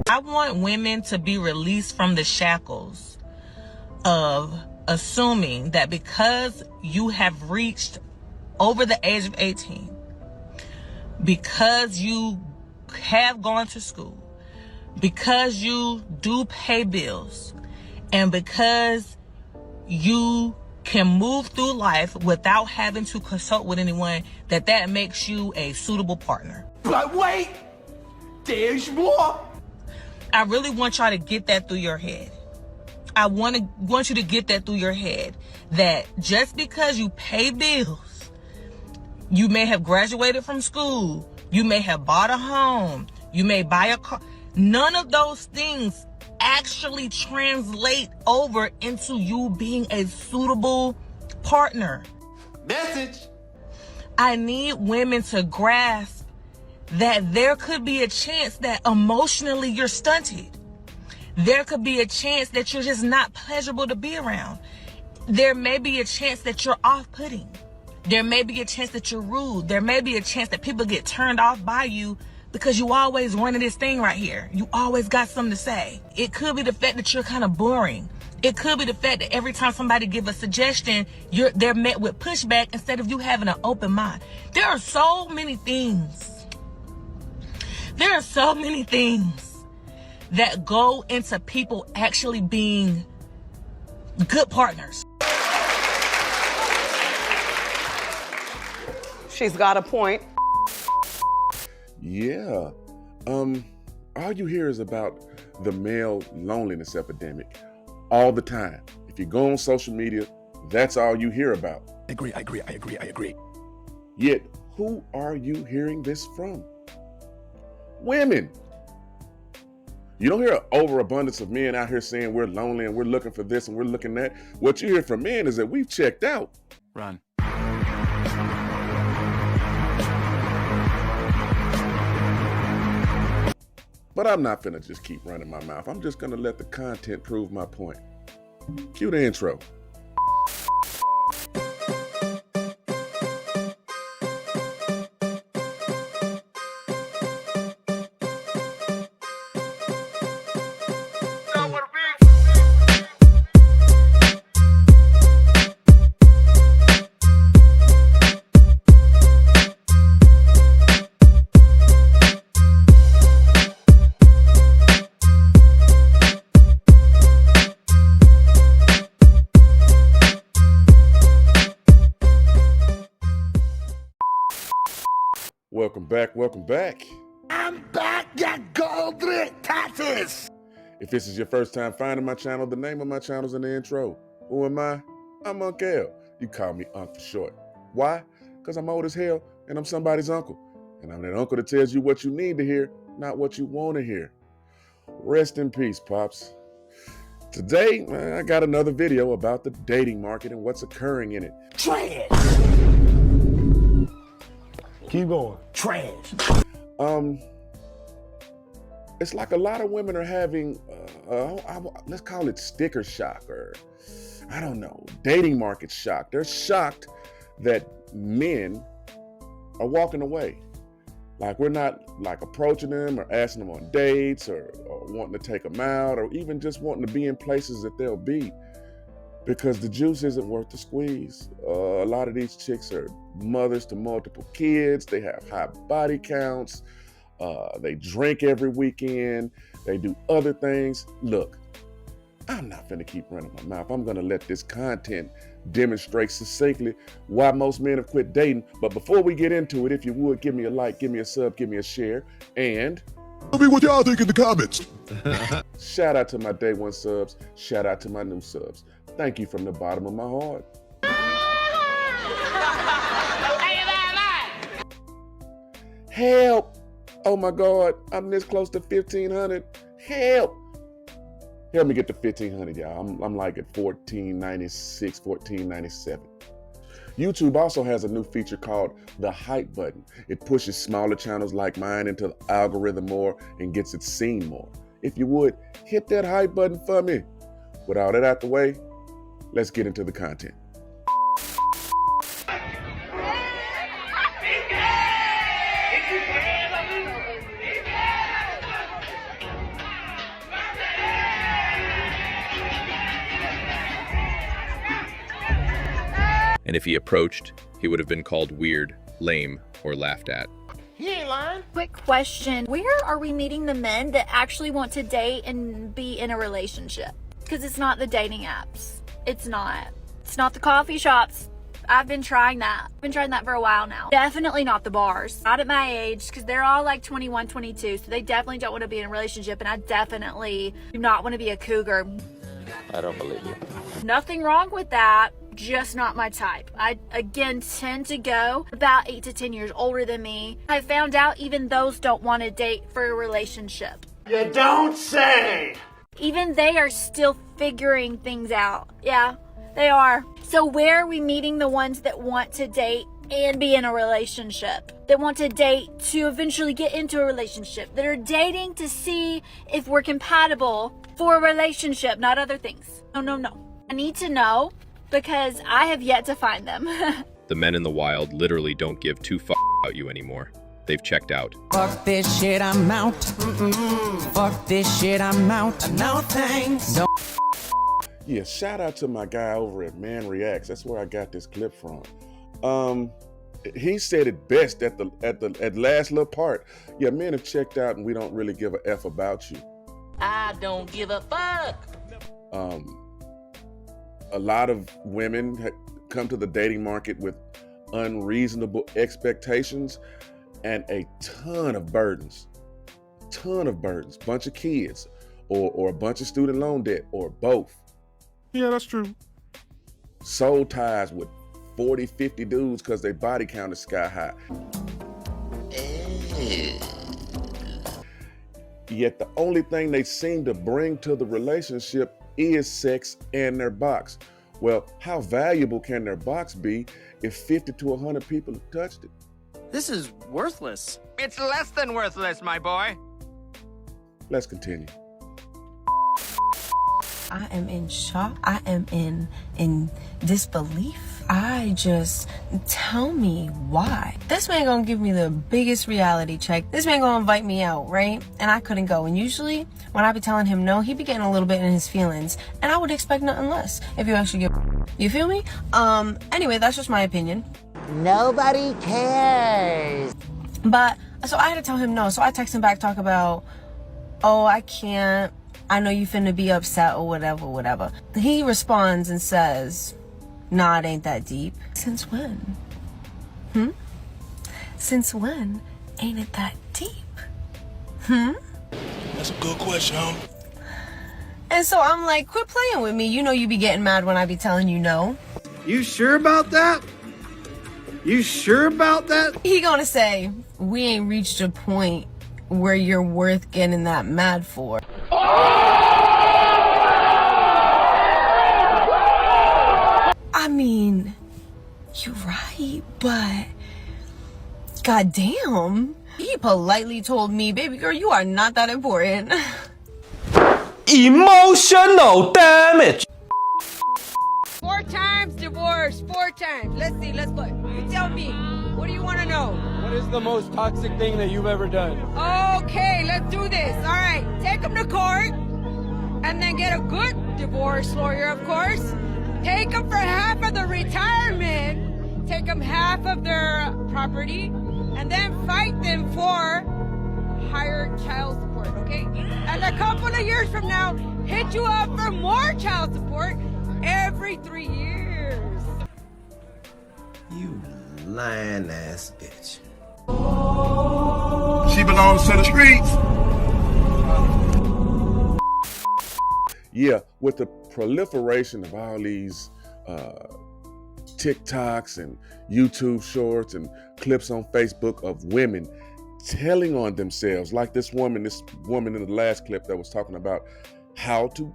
I want women to be released from the shackles of assuming that because you have reached over the age of 18, because you have gone to school, because you do pay bills, and because you can move through life without having to consult with anyone, that makes you a suitable partner. But wait, there's more. I really want y'all to get that through your head. I want you to get that through your head, that just because you pay bills, you may have graduated from school, you may have bought a home, you may buy a car, none of those things actually translate over into you being a suitable partner. Message. I need women to grasp that there could be a chance that emotionally you're stunted. There could be a chance that you're just not pleasurable to be around. There may be a chance that you're off-putting. There may be a chance that you're rude. There may be a chance that people get turned off by you because you always running this thing right here. You always got something to say. It could be the fact that you're kind of boring. It could be the fact that every time somebody give a suggestion, they're met with pushback instead of you having an open mind. There are so many things. There are so many things that go into people actually being good partners. She's got a point. Yeah. All you hear is about the male loneliness epidemic all the time. If you go on social media, that's all you hear about. I agree. Yet, who are you hearing this from? Women. You don't hear an overabundance of men out here saying we're lonely and we're looking for this and we're looking that. What you hear from men is that we've checked out. Run. But I'm not finna just keep running my mouth. I'm just gonna let the content prove my point. Cue the intro. Welcome back. I'm back, ya goldrick taxes. If this is your first time finding my channel, the name of my channel is in the intro. Who am I? I'm Uncle L. You call me Unc for short. Why? Because I'm old as hell and I'm somebody's uncle. And I'm that uncle that tells you what you need to hear, not what you want to hear. Rest in peace, Pops. Today, I got another video about the dating market and what's occurring in it. Trash. Keep going. Trash. It's like a lot of women are having, let's call it sticker shock, or I don't know, dating market shock. They're shocked that men are walking away. Like we're not like approaching them or asking them on dates or wanting to take them out or even just wanting to be in places that they'll be because the juice isn't worth the squeeze. A lot of these chicks are mothers to multiple kids. They have high body counts. They drink every weekend. They do other things. Look, I'm not gonna keep running my mouth. I'm gonna let this content demonstrate succinctly why most men have quit dating. But before we get into it, if you would, give me a like, give me a sub, give me a share, and tell me what y'all think in the comments. Shout out to my day one subs. Shout out to my new subs. Thank you from the bottom of my heart. Help! Oh my God, I'm this close to 1,500. Help! Help me get to 1,500, y'all. I'm like at 1496, 1497. YouTube also has a new feature called the hype button. It pushes smaller channels like mine into the algorithm more and gets it seen more. If you would, hit that hype button for me. With all that out the way, let's get into the content. And if he approached, he would have been called weird, lame, or laughed at. He ain't lying. Quick question. Where are we meeting the men that actually want to date and be in a relationship? Because it's not the dating apps. It's not. It's not the coffee shops. I've been trying that. I've been trying that for a while now. Definitely not the bars. Not at my age, because they're all like 21, 22. So they definitely don't want to be in a relationship. And I definitely do not want to be a cougar. I don't believe you. Nothing wrong with that. Just not my type. I, again, tend to go about 8 to 10 years older than me. I found out even those don't want to date for a relationship. You don't say. Even they are still figuring things out. Yeah, they are. So where are we meeting the ones that want to date and be in a relationship? That want to date to eventually get into a relationship? That are dating to see if we're compatible for a relationship, not other things. No. I need to know because I have yet to find them. The men in the wild literally don't give two fucks about you anymore. They've checked out. Fuck this shit, I'm out. Fuck this shit, I'm out. No thanks. No. Yeah, shout out to my guy over at Man Reacts. That's where I got this clip from. He said it best at the last little part. Yeah, men have checked out and we don't really give a F about you. I don't give a fuck. A lot of women come to the dating market with unreasonable expectations and a ton of burdens. Bunch of kids or a bunch of student loan debt or both. Yeah, that's true. Soul ties with 40, 50 dudes because their body count is sky high. Yet the only thing they seem to bring to the relationship is sex and their box. Well, how valuable can their box be if 50 to 100 people have touched it? This is worthless. It's less than worthless, my boy. Let's continue. I am in shock. I am in disbelief. Tell me why. This man gonna give me the biggest reality check. This man gonna invite me out, right? And I couldn't go. And usually when I be telling him no, he be getting a little bit in his feelings. And I would expect nothing less if you actually get, you feel me? Anyway, that's just my opinion. Nobody cares. But, so I had to tell him no. So I text him back, talk about, oh, I can't. I know you finna be upset or whatever. He responds and says, nah, it ain't that deep. Since when? Since when ain't it that deep? That's a good question, homie. And so I'm like, quit playing with me. You know you be getting mad when I be telling you no. You sure about that? You sure about that? He gonna say, we ain't reached a point where you're worth getting that mad for. I mean, you're right, but goddamn. He politely told me, baby girl, you are not that important. Emotional damage. 4 times divorce, 4 times. Let's see, let's go. You tell me, what do you want to know? What is the most toxic thing that you've ever done? Okay, let's do this. All right, take them to court and then get a good divorce lawyer, of course. Take them for half of the retirement, take them half of their property, and then fight them for higher child support, okay? And a couple of years from now, hit you up for more child support every 3 years. You lying ass bitch. She belongs to the streets. Yeah, with the proliferation of all these TikToks and YouTube shorts and clips on Facebook of women telling on themselves, like this woman in the last clip that was talking about how to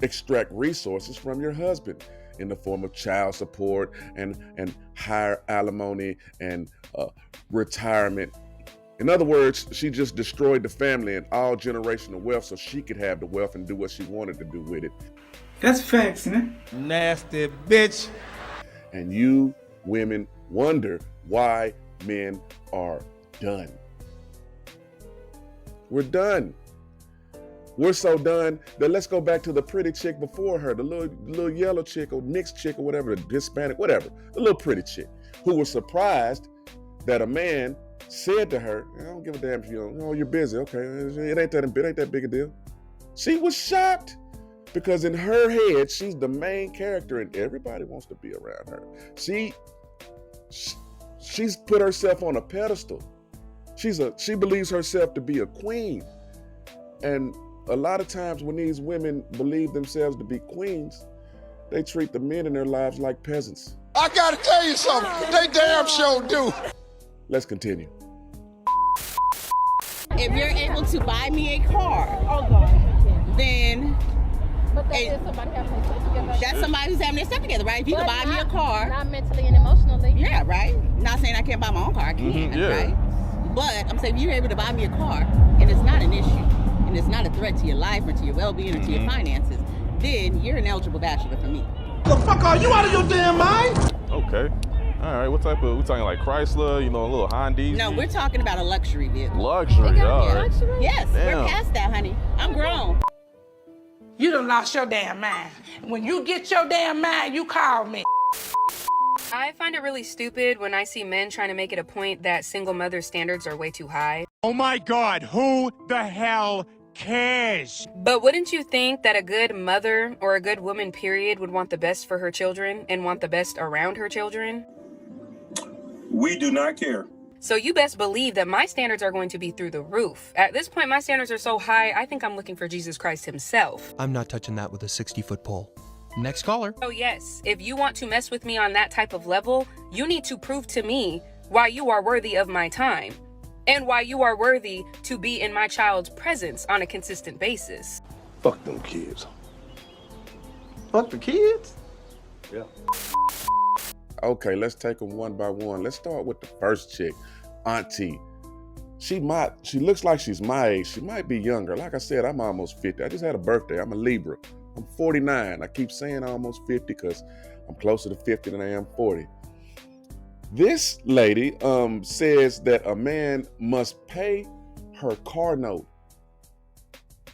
extract resources from your husband in the form of child support and higher alimony and retirement. In other words, she just destroyed the family and all generational wealth so she could have the wealth and do what she wanted to do with it. That's facts, man. Nasty bitch. And you women wonder why men are done. We're done. We're so done that let's go back to the pretty chick before her, the little yellow chick or mixed chick or whatever, the Hispanic, whatever, the little pretty chick who was surprised that a man said to her, I don't give a damn if you're busy. Okay, it ain't that big a deal. She was shocked because in her head, she's the main character and everybody wants to be around her. She's put herself on a pedestal. She believes herself to be a queen. And a lot of times when these women believe themselves to be queens, they treat the men in their lives like peasants. I gotta tell you something. They damn sure do. Let's continue. If you're able to buy me a car, then that's somebody who's having their stuff together, right? If you can buy me a car. Not mentally and emotionally. Yeah, right? Not saying I can't buy my own car, I can, right? But I'm saying if you're able to buy me a car and it's not an issue, and it's not a threat to your life or to your well-being or to your finances, then you're an eligible bachelor for me. The fuck are you out of your damn mind? Okay. All right, what type of, we talking like Chrysler, a little Honda? No, we're talking about a luxury vehicle. Luxury, all right. Yes, we're past that, honey. I'm grown. You done lost your damn mind. When you get your damn mind, you call me. I find it really stupid when I see men trying to make it a point that single mother standards are way too high. Oh my God, who the hell cares? But wouldn't you think that a good mother or a good woman, period, would want the best for her children and want the best around her children? We do not care. So you best believe that my standards are going to be through the roof. At this point, my standards are so high, I think I'm looking for Jesus Christ himself. I'm not touching that with a 60-foot pole. Next caller. Oh yes, if you want to mess with me on that type of level, you need to prove to me why you are worthy of my time and why you are worthy to be in my child's presence on a consistent basis. Fuck them kids. Fuck the kids? Yeah. Okay, let's take them one by one. Let's start with the first chick, Auntie. She looks like she's my age. She might be younger. Like I said, I'm almost 50. I just had a birthday. I'm a Libra. I'm 49. I keep saying almost 50 because I'm closer to 50 than I am 40. This lady says that a man must pay her car note.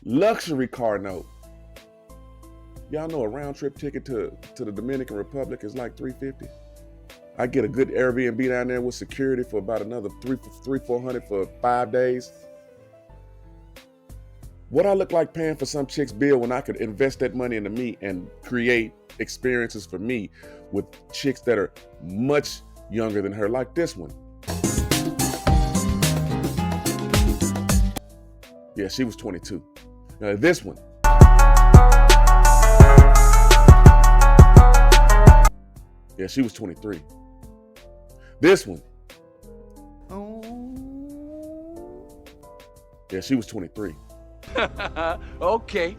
Luxury car note. Y'all know a round trip ticket to the Dominican Republic is like $350. I get a good Airbnb down there with security for about another $400 for 5 days. What I look like paying for some chick's bill when I could invest that money into me and create experiences for me with chicks that are much younger than her, like this one. Yeah, she was 22. Now this one. Yeah, she was 23. This one. Yeah, she was 23. Okay.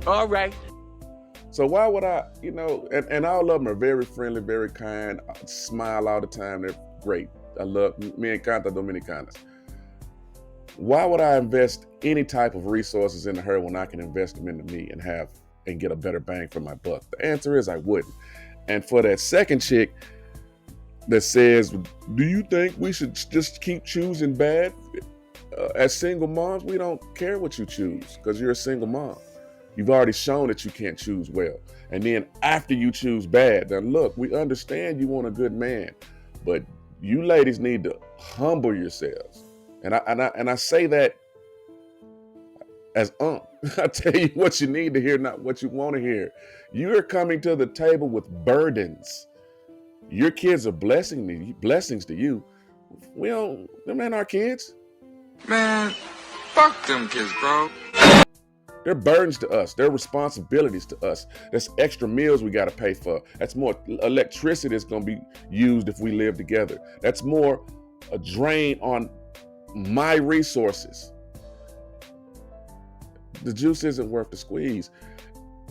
All right. So why would I, and all of them are very friendly, very kind, smile all the time. They're great. I love, me encanta dominicanas. Why would I invest any type of resources into her when I can invest them into me and get a better bang for my buck? The answer is I wouldn't. And for that second chick that says, do you think we should just keep choosing bad? As single moms, we don't care what you choose because you're a single mom. You've already shown that you can't choose well. And then after you choose bad, then look, we understand you want a good man, but you ladies need to humble yourselves. And I say that as I tell you what you need to hear, not what you want to hear. You're coming to the table with burdens. Your kids are blessings to you. Them ain't our kids. Man, fuck them kids, bro. They're burdens to us. They're responsibilities to us. That's extra meals we got to pay for. That's more electricity that's going to be used if we live together. That's more a drain on my resources. The juice isn't worth the squeeze.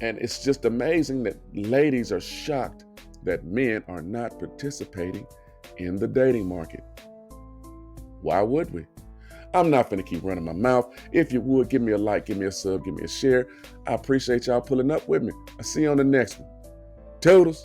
And it's just amazing that ladies are shocked that men are not participating in the dating market. Why would we? I'm not going to keep running my mouth. If you would, give me a like, give me a sub, give me a share. I appreciate y'all pulling up with me. I'll see you on the next one. Toodles.